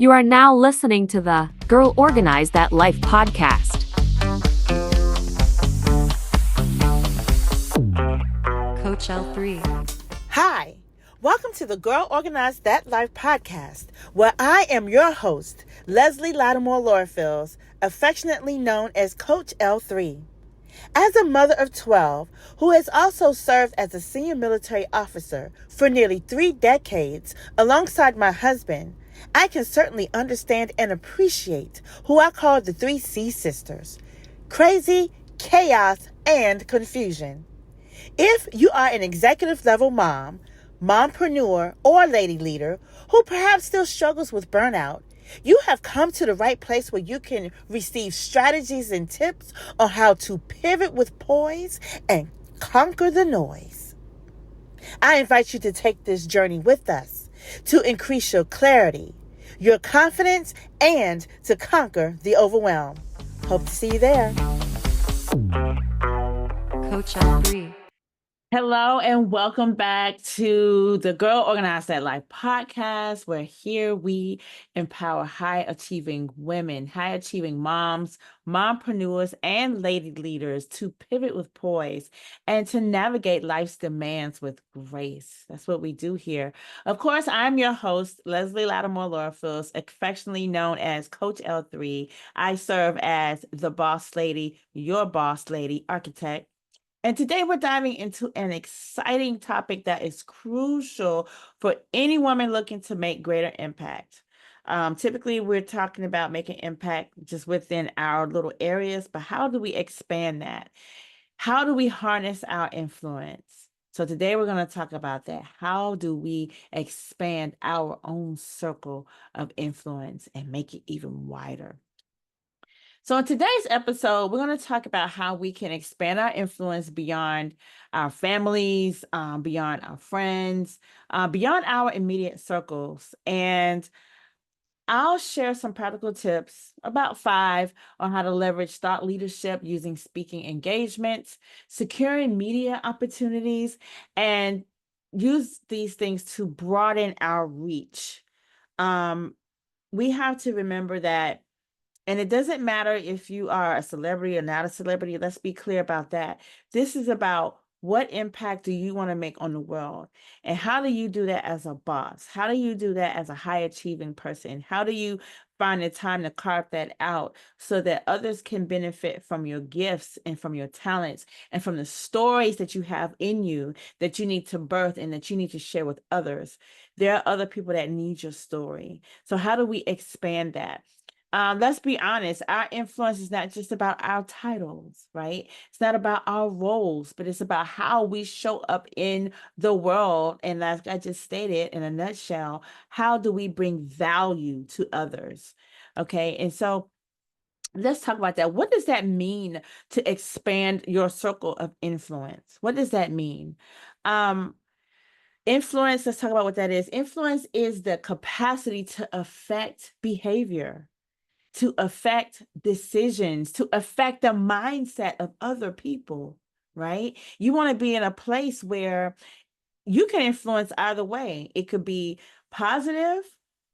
You are now listening to the Girl Organize That Life podcast. Coach L3. Hi, welcome to the Girl Organize That Life podcast, where I am your host, Latimore-Lorfils, affectionately known as Coach L3. As a mother of 12, who has also served as a senior military officer for nearly 3 decades alongside my husband, I can certainly understand and appreciate who I call the 3C sisters: crazy, chaos, and confusion. If you are an executive level mom, mompreneur, or lady leader who perhaps still struggles with burnout, you have come to the right place where you can receive strategies and tips on how to pivot with poise and conquer the noise. I invite you to take this journey with us to increase your clarity, your confidence, and to conquer the overwhelm. Hope to see you there. Coach L3. Hello and welcome back to the Girl Organize That Life podcast, where here we empower high-achieving women, high-achieving moms, mompreneurs, and lady leaders to pivot with poise and to navigate life's demands with grace. That's what we do here. Of course, I'm your host, Latimore-Lorfils, affectionately known as Coach L3. I serve as the boss lady, your boss lady, architect. And today we're diving into an exciting topic that is crucial for any woman looking to make greater impact. Typically, we're talking about making impact just within our little areas, but how do we expand that? How do we harness our influence? So today we're going to talk about that. How do we expand our own circle of influence and make it even wider? So in today's episode, we're going to talk about how we can expand our influence beyond our families, beyond our friends, beyond our immediate circles. And I'll share some practical tips, about 5, on how to leverage thought leadership using speaking engagements, securing media opportunities, and use these things to broaden our reach. We have to remember that. And it doesn't matter if you are a celebrity or not a celebrity. Let's be clear about that. This is about what impact do you want to make on the world? And how do you do that as a boss? How do you do that as a high achieving person? How do you find the time to carve that out so that others can benefit from your gifts and from your talents and from the stories that you have in you that you need to birth and that you need to share with others? There are other people that need your story. So how do we expand that? Let's be honest, our influence is not just about our titles, right? It's not about our roles, but it's about how we show up in the world. And like I just stated in a nutshell, how do we bring value to others? Okay. And so let's talk about that. What does that mean to expand your circle of influence? What does that mean? Influence, let's talk about what that is. Influence is the capacity to affect behavior, to affect decisions, to affect the mindset of other people, right? You want to be in a place where you can influence either way. It could be positive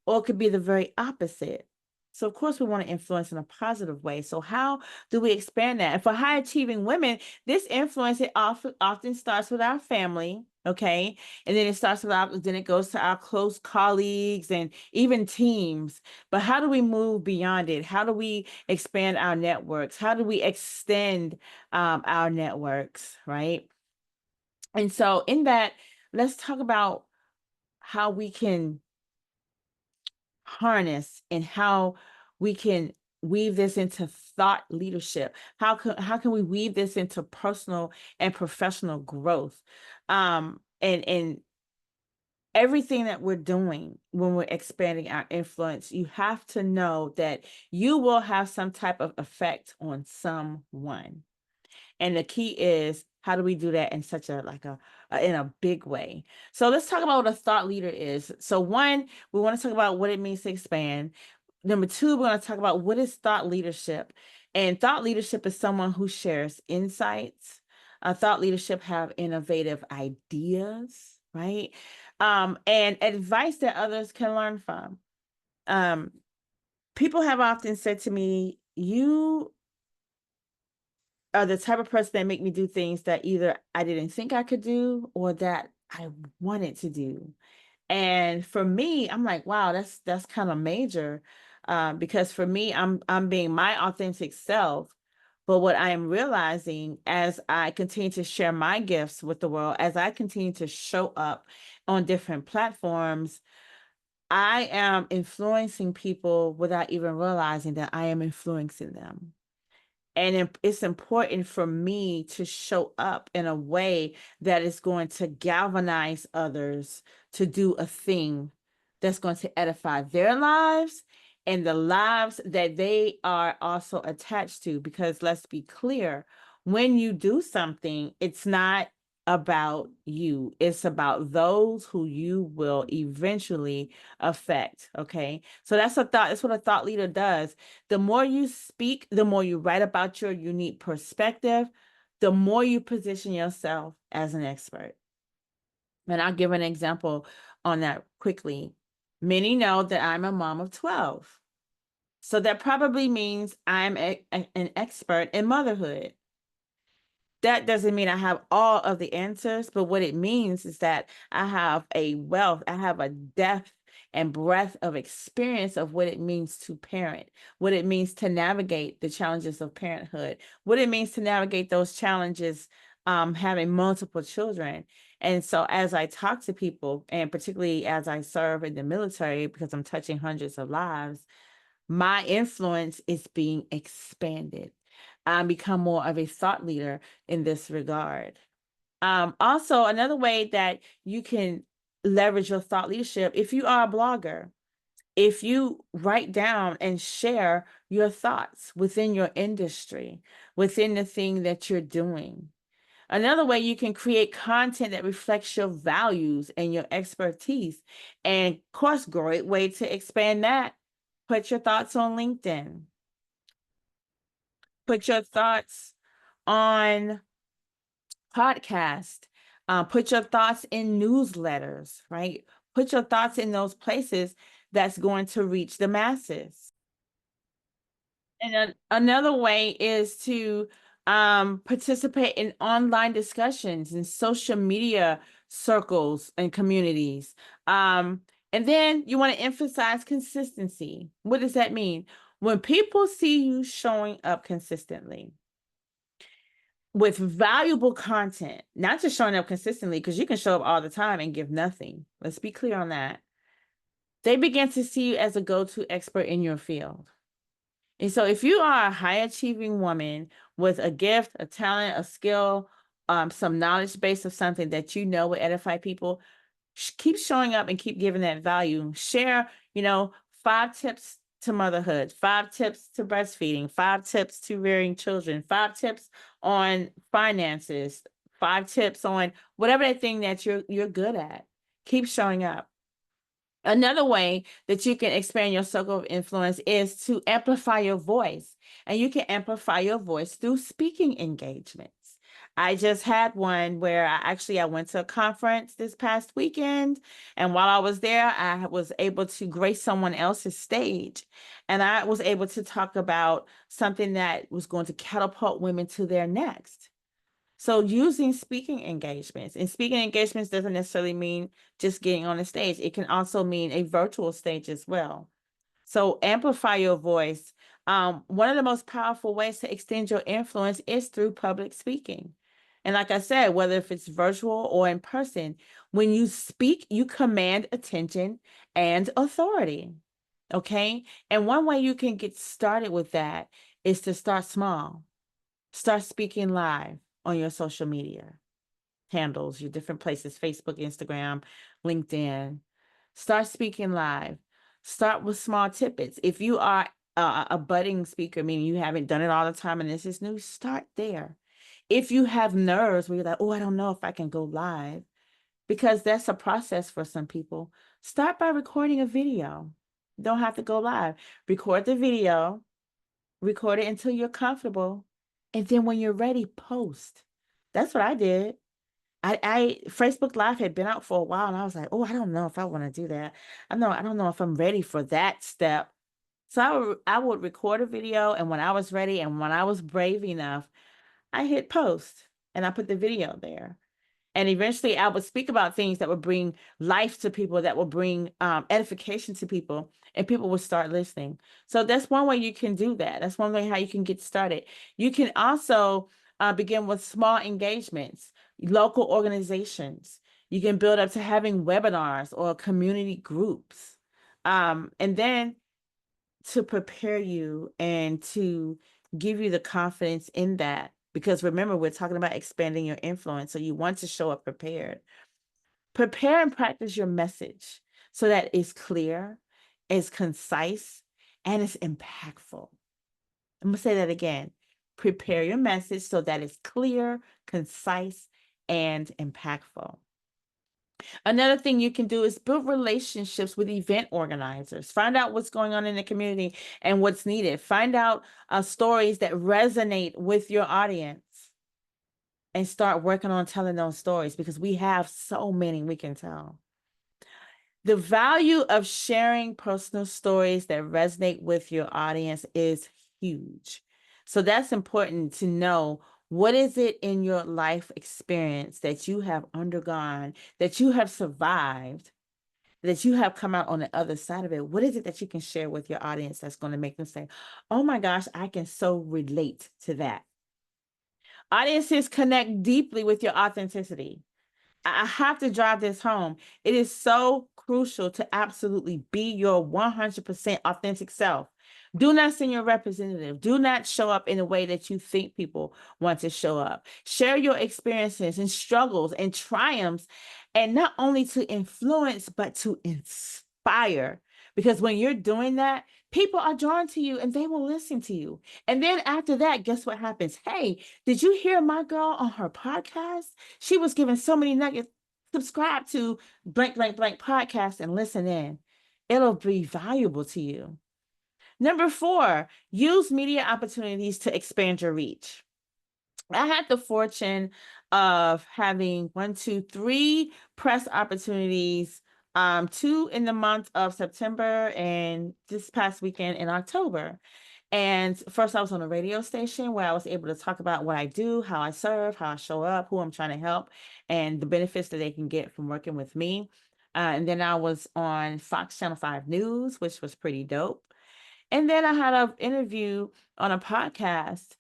or it could be the very opposite. So of course we want to influence in a positive way. So how do we expand that? And for high achieving women, this influence, it often starts with our family, okay? And then then it goes to our close colleagues and even teams. But how do we move beyond it? How do we expand our networks? How do we extend our networks, right? And so in that, let's talk about how we can harness and how we can weave this into thought leadership. How can we weave this into personal and professional growth? And everything that we're doing when we're expanding our influence, you have to know that you will have some type of effect on someone. And the key is, how do we do that in such in a big way? So let's talk about what a thought leader is. So 1, we want to talk about what it means to expand. Number 2, we're going to talk about what is thought leadership. And thought leadership is someone who shares insights. Thought leadership have innovative ideas, right? And advice that others can learn from. People have often said to me, you are the type of person that make me do things that either I didn't think I could do or that I wanted to do. And for me, I'm like, wow, that's kind of major, because for me, I'm being my authentic self. But what I am realizing as I continue to share my gifts with the world, as I continue to show up on different platforms, I am influencing people without even realizing that I am influencing them. And it's important for me to show up in a way that is going to galvanize others to do a thing that's going to edify their lives and the lives that they are also attached to. Because let's be clear, when you do something, it's not about you, it's about those who you will eventually affect. Okay, so that's what a thought leader does. The more you speak, the more you write about your unique perspective, the more you position yourself as an expert. And I'll give an example on that quickly. Many know that I'm a mom of 12. So that probably means I'm an expert in motherhood. That doesn't mean I have all of the answers, but what it means is that I have a wealth, I have a depth and breadth of experience of what it means to parent, what it means to navigate the challenges of parenthood, what it means to navigate those challenges, having multiple children. And so as I talk to people, and particularly as I serve in the military, because I'm touching hundreds of lives, my influence is being expanded. I become more of a thought leader in this regard. Also, another way that you can leverage your thought leadership, if you are a blogger, if you write down and share your thoughts within your industry, within the thing that you're doing. Another way you can create content that reflects your values and your expertise. And of course, great way to expand that. Put your thoughts on LinkedIn. Put your thoughts on podcast. Put your thoughts in newsletters, right? Put your thoughts in those places that's going to reach the masses. And another way is to participate in online discussions and social media circles and communities. And then you want to emphasize consistency. What does that mean? When people see you showing up consistently with valuable content, not just showing up consistently, because you can show up all the time and give nothing. Let's be clear on that. They begin to see you as a go-to expert in your field. And so if you are a high achieving woman with a gift, a talent, a skill, some knowledge base of something that you know will edify people, keep showing up and keep giving that value. Share, 5 tips to motherhood, 5 tips to breastfeeding, 5 tips to rearing children, 5 tips on finances, 5 tips on whatever that thing that you're good at. Keep showing up. Another way that you can expand your circle of influence is to amplify your voice. And you can amplify your voice through speaking engagements. I just had one where I went to a conference this past weekend. And while I was there, I was able to grace someone else's stage. And I was able to talk about something that was going to catapult women to their next. So using speaking engagements, and speaking engagements doesn't necessarily mean just getting on a stage. It can also mean a virtual stage as well. So amplify your voice. One of the most powerful ways to extend your influence is through public speaking. And like I said, whether if it's virtual or in person, when you speak, you command attention and authority. Okay. And one way you can get started with that is to start small. Start speaking live on your social media handles, your different places, Facebook, Instagram, LinkedIn. Start speaking live. Start with small tidbits. If you are a budding speaker, meaning you haven't done it all the time and this is new, start there. If you have nerves where you're like, oh, I don't know if I can go live, because that's a process for some people, start by recording a video. You don't have to go live. Record the video, record it until you're comfortable, and then when you're ready, post. That's what I did. Facebook Live had been out for a while, and I was like, oh, I don't know if I want to do that. I don't know if I'm ready for that step. So I would record a video, and when I was ready and when I was brave enough, I hit post and I put the video there. And eventually I would speak about things that would bring life to people, that would bring edification to people, and people would start listening. So that's one way you can do that. That's one way how you can get started. You can also begin with small engagements, local organizations. You can build up to having webinars or community groups. And then to prepare you and to give you the confidence in that. Because remember, we're talking about expanding your influence. So you want to show up prepared. Prepare and practice your message so that it's clear, it's concise, and it's impactful. I'm going to say that again. Prepare your message so that it's clear, concise, and impactful. Another thing you can do is build relationships with event organizers. Find out what's going on in the community and what's needed. Find out stories that resonate with your audience and start working on telling those stories, because we have so many we can tell. The value of sharing personal stories that resonate with your audience is huge. So that's important to know. What is it in your life experience that you have undergone, that you have survived, that you have come out on the other side of it? What is it that you can share with your audience that's going to make them say, oh my gosh, I can so relate to that? Audiences connect deeply with your authenticity. I have to drive this home. It is so crucial to absolutely be your 100% authentic self. Do not send your representative. Do not show up in a way that you think people want to show up. Share your experiences and struggles and triumphs, and not only to influence, but to inspire. Because when you're doing that, people are drawn to you and they will listen to you. And then after that, guess what happens? Hey, did you hear my girl on her podcast? She was giving so many nuggets. Subscribe to blank, blank, blank podcast and listen in. It'll be valuable to you. Number 4, use media opportunities to expand your reach. I had the fortune of having 3 press opportunities, 2 in the month of September and this past weekend in October. And first, I was on a radio station where I was able to talk about what I do, how I serve, how I show up, who I'm trying to help, and the benefits that they can get from working with me. And then I was on Fox Channel 5 News, which was pretty dope. And then I had an interview on a podcast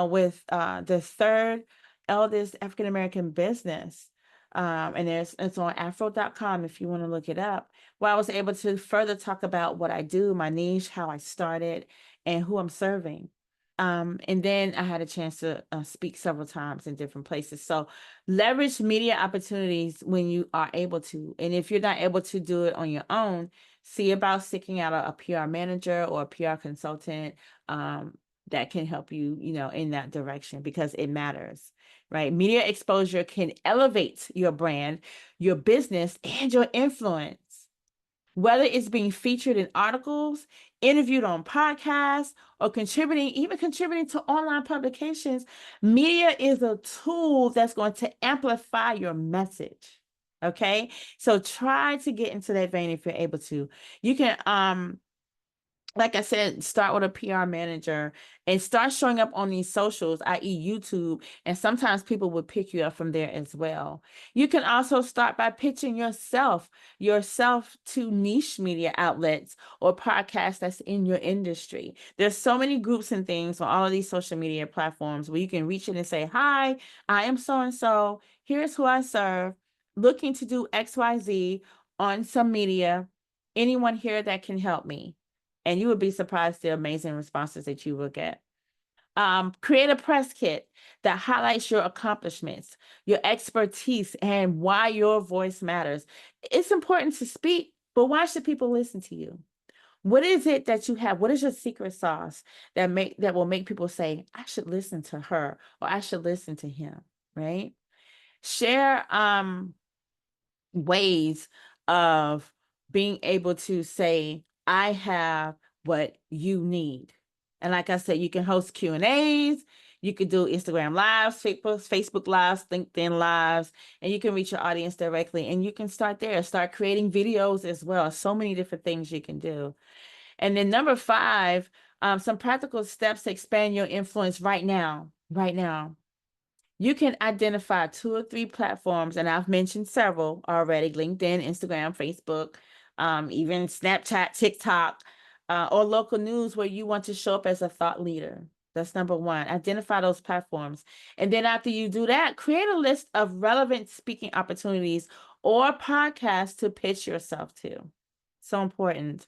with the third eldest African American business. And it's on afro.com if you want to look it up, where I was able to further talk about what I do, my niche, how I started, and who I'm serving. And then I had a chance to speak several times in different places. So leverage media opportunities when you are able to. And if you're not able to do it on your own, see about seeking out a PR manager or a PR consultant that can help you, in that direction, because it matters, right? Media exposure can elevate your brand, your business, and your influence. Whether it's being featured in articles, interviewed on podcasts, or contributing to online publications, media is a tool that's going to amplify your message. Okay, so try to get into that vein if you're able to. You can like I said, start with a PR manager and start showing up on these socials, i.e. YouTube, and sometimes people will pick you up from there as well. You can also start by pitching yourself to niche media outlets or podcasts that's in your industry. There's so many groups and things on all of these social media platforms where you can reach in and say, hi, I am so-and-so. Here's who I serve, looking to do XYZ on some media. Anyone here that can help me? And you would be surprised the amazing responses that you will get. Create a press kit that highlights your accomplishments, your expertise, and why your voice matters. It's important to speak, but why should people listen to you? What is it that you have? What is your secret sauce that will make people say, I should listen to her, or I should listen to him, right? Share ways of being able to say, I have what you need. And like I said, you can host Q&As, You could do Instagram lives, Facebook lives, LinkedIn lives, and you can reach your audience directly. And you can start there, start creating videos as well. So many different things you can do. And then number 5, some practical steps to expand your influence right now. Right now. You can identify 2 or 3 platforms, and I've mentioned several already: LinkedIn, Instagram, Facebook, even Snapchat, TikTok, or local news where you want to show up as a thought leader. That's number 1. Identify those platforms. And then after you do that, create a list of relevant speaking opportunities or podcasts to pitch yourself to. So important.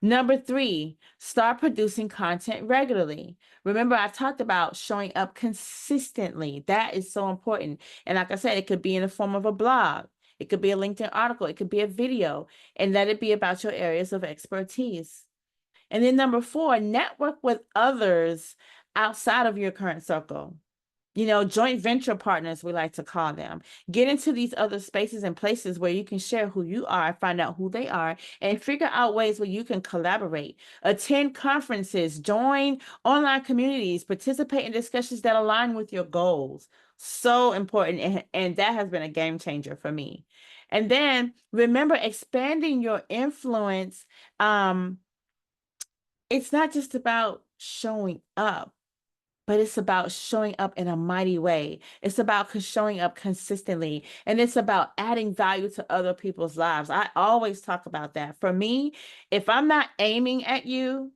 Number 3, start producing content regularly. Remember, I talked about showing up consistently. That is so important. And like I said, it could be in the form of a blog. It could be a LinkedIn article. It could be a video. And let it be about your areas of expertise. And then number 4, network with others outside of your current circle. Joint venture partners, we like to call them. Get into these other spaces and places where you can share who you are, find out who they are, and figure out ways where you can collaborate. Attend conferences, join online communities, participate in discussions that align with your goals. So important, and that has been a game changer for me. And then remember, expanding your influence. It's not just about showing up, but it's about showing up in a mighty way. It's about showing up consistently, and it's about adding value to other people's lives. I always talk about that. For me, if I'm not aiming at you,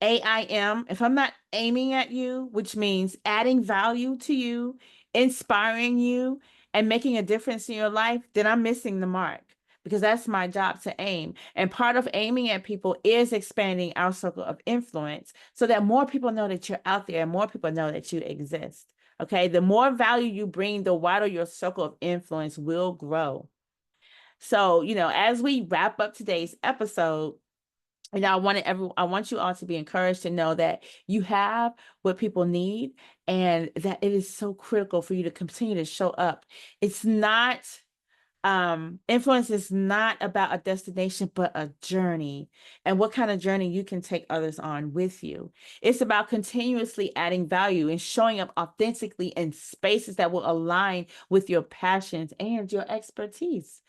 AIM, if I'm not aiming at you, which means adding value to you, inspiring you, and making a difference in your life, then I'm missing the mark, because that's my job to aim. And part of aiming at people is expanding our circle of influence so that more people know that you're out there and more people know that you exist. Okay. The more value you bring, the wider your circle of influence will grow. So, as we wrap up today's episode, I want you all to be encouraged to know that you have what people need, and that it is so critical for you to continue to show up. It's not, influence is not about a destination, but a journey, and what kind of journey you can take others on with you. It's about continuously adding value and showing up authentically in spaces that will align with your passions and your expertise.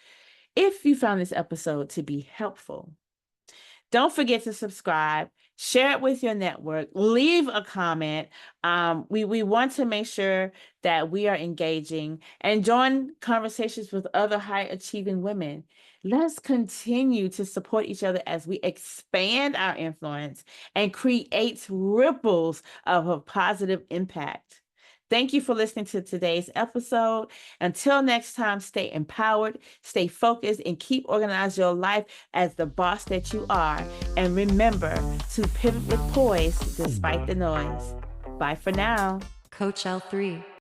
If you found this episode to be helpful, don't forget to subscribe, share it with your network, leave a comment. We want to make sure that we are engaging and join conversations with other high achieving women. Let's continue to support each other as we expand our influence and create ripples of a positive impact. Thank you for listening to today's episode. Until next time, stay empowered, stay focused, and keep organizing your life as the boss that you are. And remember to pivot with poise despite the noise. Bye for now. Coach L3.